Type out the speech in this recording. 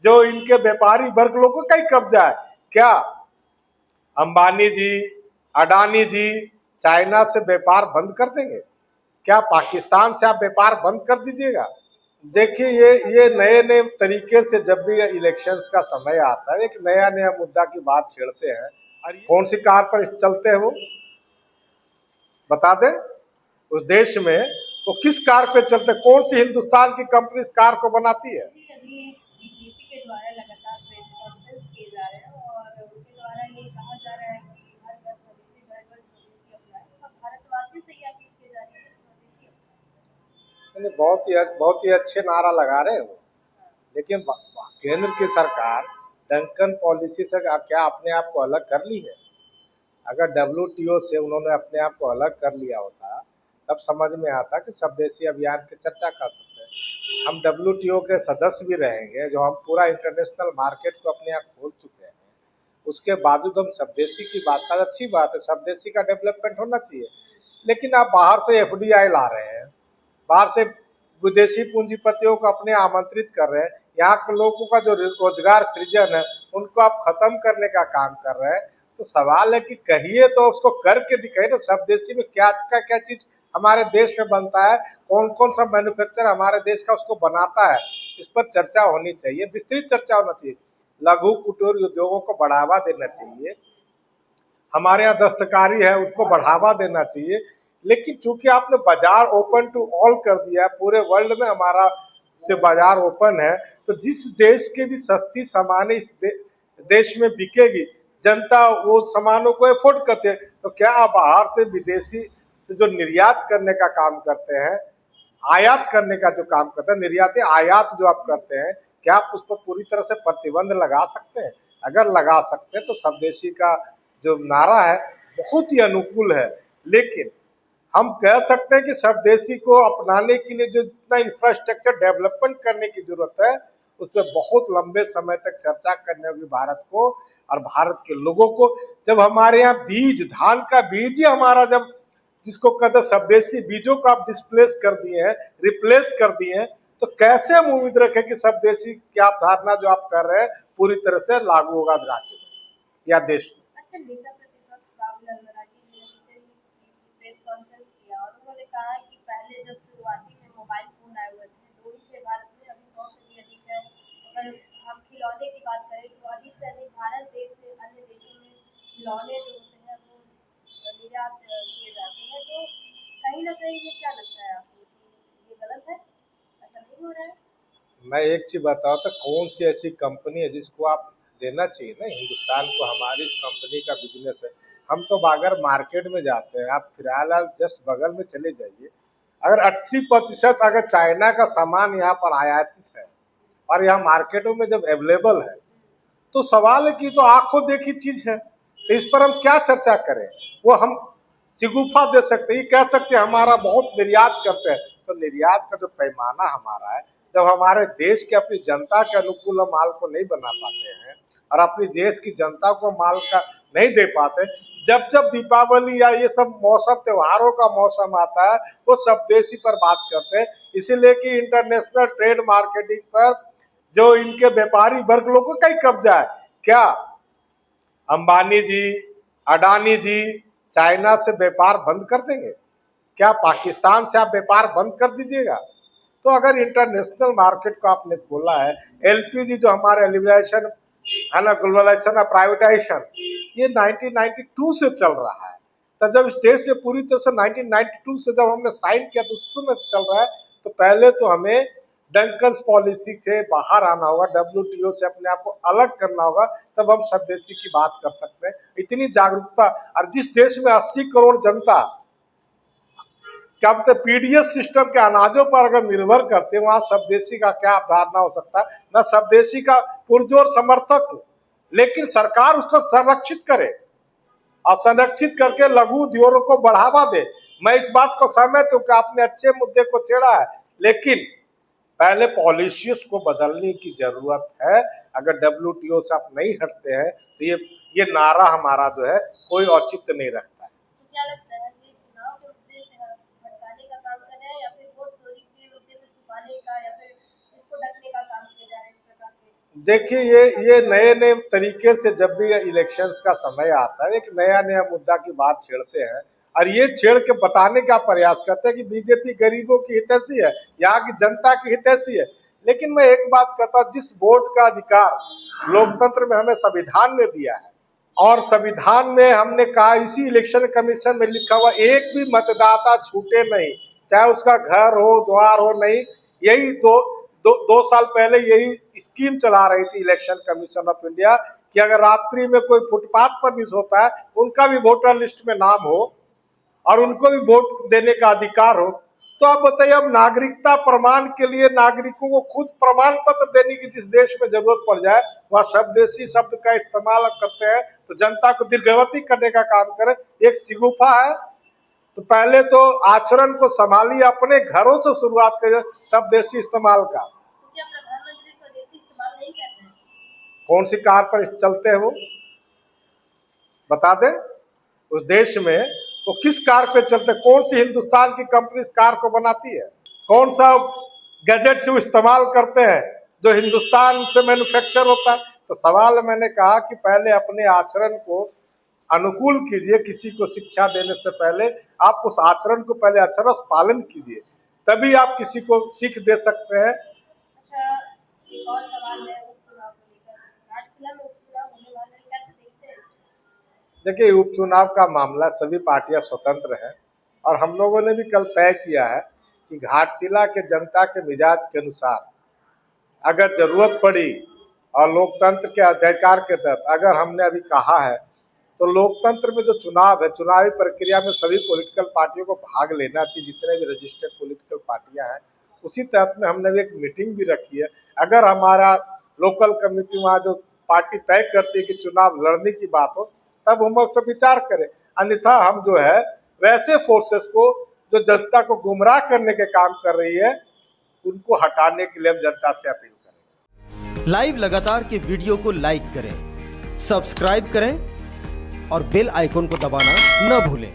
जो इनके व्यापारी वर्ग लोगों का ही कब्जा है। क्या अंबानी जी, अडानी जी चाइना से व्यापार बंद कर देंगे? क्या पाकिस्तान से आप व्यापार बंद कर दीजिएगा? देखिए, ये नए नए तरीके से जब भी इलेक्शंस का समय आता है, एक नया नया मुद्दा की बात छेड़ते हैं। और कौन सी कार पर चलते हैं वो बता दें? उस देश में वो किस कार पे चलते, कौन सी हिंदुस्तान की कंपनी इस कार को बनाती है? अभी बीजेपी के द्वारा लगातार प्रेस कॉन्फ्रेंस किए जा रहे हैं और उनके द्वारा ये कहा जा रहा है कि हर घर स्वदेशी, घर घर स्वदेशी अपनाएं और भारतवासियों से ये अपील की जा रही है स्वदेशी अपनाएं। बहुत ही अच्छे नारा लगा रहे हैं वो। लेकिन केंद्र की सरकार डंकन पॉलिसी से क्या अपने आप को अलग कर ली है? अगर डब्ल्यूटीओ से उन्होंने अपने आप को अलग कर लिया होता तब समझ में आता कि स्वदेशी अभियान की चर्चा कर सकते हैं। हम डब्ल्यूटीओ के सदस्य भी रहेंगे, जो हम पूरा इंटरनेशनल मार्केट को अपने आप खोल चुके हैं, उसके बावजूद हम स्वदेशी की बात कर, अच्छी बात है, स्वदेशी का डेवलपमेंट होना चाहिए। लेकिन आप बाहर से एफडीआई ला रहे हैं, बाहर से विदेशी पूंजीपतियों को अपने आमंत्रित कर रहे हैं, यहाँ के लोगों का जो रोजगार सृजन है उनको आप खत्म करने का काम कर रहे हैं। तो सवाल है कि कहिए तो उसको करके दिखाइए ना, स्वदेशी में क्या क्या चीज हमारे देश में बनता है, कौन कौन सा मैन्युफैक्चर हमारे देश का उसको बनाता है, इस पर चर्चा होनी चाहिए, विस्तृत चर्चा होना चाहिए। लघु कुटीर उद्योगों को बढ़ावा देना चाहिए, हमारे यहाँ दस्तकारी है उसको बढ़ावा देना चाहिए। लेकिन चूंकि आपने बाजार ओपन टू ऑल कर दिया है, पूरे वर्ल्ड में हमारा से बाजार ओपन है, तो जिस देश के भी सस्ती सामान इस देश में बिकेगी, जनता वो सामानों को अफोर्ड करते हैं। तो क्या आप बाहर से विदेशी से जो निर्यात करने का काम करते हैं, आयात करने का जो काम करते हैं, निर्यात आयात जो आप करते हैं, क्या आप उस पर पूरी तरह से प्रतिबंध लगा सकते हैं? अगर लगा सकते हैं तो स्वदेशी का जो नारा है बहुत ही अनुकूल है। लेकिन हम कह सकते हैं कि स्वदेशी को अपनाने के लिए जो जितना इंफ्रास्ट्रक्चर डेवलपमेंट करने की जरूरत है, उस पर बहुत लंबे समय तक चर्चा करनी होगी भारत को और भारत के लोगों को। जब हमारे यहाँ बीज, धान का बीज ही हमारा, जब जिसको कहते हैं स्वदेशी बीजों को आप डिस्प्लेस कर दिए हैं, रिप्लेस कर दिए हैं, तो कैसे हम उम्मीद रखें कि स्वदेशी की आप धारणा जो आप कर रहे हैं पूरी तरह से लागू होगा राज्य में या देश में? अच्छा, नेता प्रतिपक्ष राहुल गांधी जी ने प्रेस कॉन्फ्रेंस किया और उन्होंने कहा कि पहले जब शुरुआती में मोबाइल फोन आए हुए थे, 2 रुपये भारत में, अभी 100 से भी अधिक है। अगर हम खिलौने की बात करें तो अधिक से अधिक भारत देश से अन्य देशों में खिलौने जो होते हैं वो निर्यात किए जाते हैं। तो कहीं ना कहीं ये क्या लगता है आपको कि ये गलत है, ऐसा नहीं हो रहा है? मैं एक चीज बताओ तो, कौन सी ऐसी कंपनी है जिसको आप देना चाहिए ना हिंदुस्तान को, हमारी इस कंपनी का बिजनेस है। हम तो अगर मार्केट में जाते हैं, आप फिलहाल जस्ट बगल में चले जाइए, अगर 80% अगर चाइना का सामान यहाँ पर आयातित है और यहाँ मार्केटों में जब अवेलेबल है, तो सवाल है कि तो आंखों देखी चीज है, तो इस पर हम क्या चर्चा करें? वो हम सिगुफा दे सकते हैं, ये कह सकते हैं हमारा बहुत निर्यात करते हैं। तो निर्यात का जो पैमाना हमारा है, जब हमारे देश के अपनी जनता के अनुकूल हम माल को नहीं बना पाते हैं और अपनी देश की जनता को माल का नहीं दे पाते, जब जब दीपावली या ये सब मौसम त्योहारों का मौसम आता है, वो स्वदेशी पर बात करते हैं। इसीलिए कि इंटरनेशनल ट्रेड मार्केटिंग पर जो इनके व्यापारी वर्ग लोगों का ही कब्जा है। क्या अंबानी जी, अडानी जी चाइना से व्यापार बंद कर देंगे? क्या पाकिस्तान से आप व्यापार बंद कर दीजिएगा? तो अगर इंटरनेशनल मार्केट को आपने खोला है, एलपीजी जो हमारे लिबरेशन है ना, ग्लोबलाइजेशन और प्राइवेटाइजेशन, ये 1992 से चल रहा है। तो जब इस देश में पूरी तरह से 1992 से जब हमने साइन किया तो उस समय से चल रहा है, तो पहले तो हमें डंकन्स पॉलिसी से बाहर आना होगा, डब्ल्यूटीओ से अपने आप को अलग करना होगा, तब हम स्वदेशी की बात कर सकते हैं। इतनी जागरूकता, और जिस देश में 80 करोड़ जनता क्या बोलते पीडीएस सिस्टम के अनाजों पर अगर निर्भर करते हैं, वहां स्वदेशी का क्या अवधारणा हो सकता है? मैं स्वदेशी का पुरजोर समर्थक हूं, लेकिन सरकार उसको संरक्षित करे और संरक्षित करके लघु उद्योगों को बढ़ावा दे। मैं इस बात को सहमत हूं कि आपने अच्छे मुद्दे को छेड़ा है, लेकिन पहले पॉलिसीज को बदलने की जरूरत है। अगर डब्ल्यूटीओ से आप नहीं हटते हैं तो ये नारा हमारा जो है कोई औचित्य नहीं रखता है। तो क्या लगता है कि चुनाव के मुद्दे से भटकाने का काम कर रहे हैं या फिर वोट चोरी के मुद्दे को छुपाने का या फिर इसको ढकने का काम किया जा रहा है इस प्रकार के? देखिए ये नए नए तरीके से जब भी इलेक्शंस का समय आता है एक नया नया मुद्दा की बात छेड़ते हैं और ये छेड़ के बताने का प्रयास करते हैं कि बीजेपी गरीबों की हितैषी है, यहाँ की जनता की हितैषी है। लेकिन मैं एक बात कहता हूँ, जिस वोट का अधिकार लोकतंत्र में हमें संविधान ने दिया है और संविधान में हमने कहा, इसी इलेक्शन कमीशन में लिखा हुआ, एक भी मतदाता छूटे नहीं, चाहे उसका घर हो द्वार हो नहीं। यही दो साल पहले यही स्कीम चला रही थी इलेक्शन कमीशन ऑफ इंडिया कि अगर रात्रि में कोई फुटपाथ पर भी सोता है उनका भी वोटर लिस्ट में नाम हो और उनको भी वोट देने का अधिकार हो। तो अब बताइए, अब नागरिकता प्रमाण के लिए नागरिकों को खुद प्रमाण पत्र देने की जिस देश में जरूरत पड़ जाए वह स्वदेशी शब्द का इस्तेमाल करते हैं, तो जनता को दीर्घवती करने का काम करें। एक शिगुफा है, तो पहले तो आचरण को संभालिए, अपने घरों से शुरुआत करें स्वदेशी इस्तेमाल का। तो क्या प्रधानमंत्री स्वदेशी इस्तेमाल नहीं कर रहे हैं? कौन सी कार पर चलते हैं वो बता दें, उस देश में वो किस कार पे चलते, कौन सी हिंदुस्तान की कंपनी इस कार को बनाती है, कौन सा गैजेट से वो इस्तेमाल करते हैं जो हिंदुस्तान से मैन्युफैक्चर होता है। तो सवाल मैंने कहा कि पहले अपने आचरण को अनुकूल कीजिए, किसी को शिक्षा देने से पहले आप उस आचरण को पहले अक्षरश पालन कीजिए, तभी आप किसी को सीख दे सकते हैं। अच्छा, एक और सवाल है उपचुनाव को लेकर। घाटशिला में उपचुनाव होने वाला है, कैसे देखते हैं? देखिए, उपचुनाव का मामला सभी पार्टियां स्वतंत्र हैं और हम लोगों ने भी कल तय किया है कि घाटशिला के जनता के मिजाज के अनुसार अगर जरूरत पड़ी और लोकतंत्र के अधिकार के तहत अगर हमने अभी कहा है तो लोकतंत्र में जो चुनाव है, चुनावी प्रक्रिया में सभी पॉलिटिकल पार्टियों को भाग लेना चाहिए, जितने भी रजिस्टर्ड पॉलिटिकल पार्टियां हैं। उसी तहत में हमने भी एक मीटिंग भी रखी है। अगर हमारा लोकल कमेटी वहाँ जो पार्टी तय करती है कि चुनाव लड़ने की बात हो, तब हम उस पर विचार करें। अन्यथा हम जो है वैसे फोर्सेस को जो जनता को गुमराह करने के काम कर रही है उनको हटाने के लिए हम जनता से अपील करें। लाइव लगातार के वीडियो को लाइक करें, सब्सक्राइब करें और बेल आइकन को दबाना न भूलें।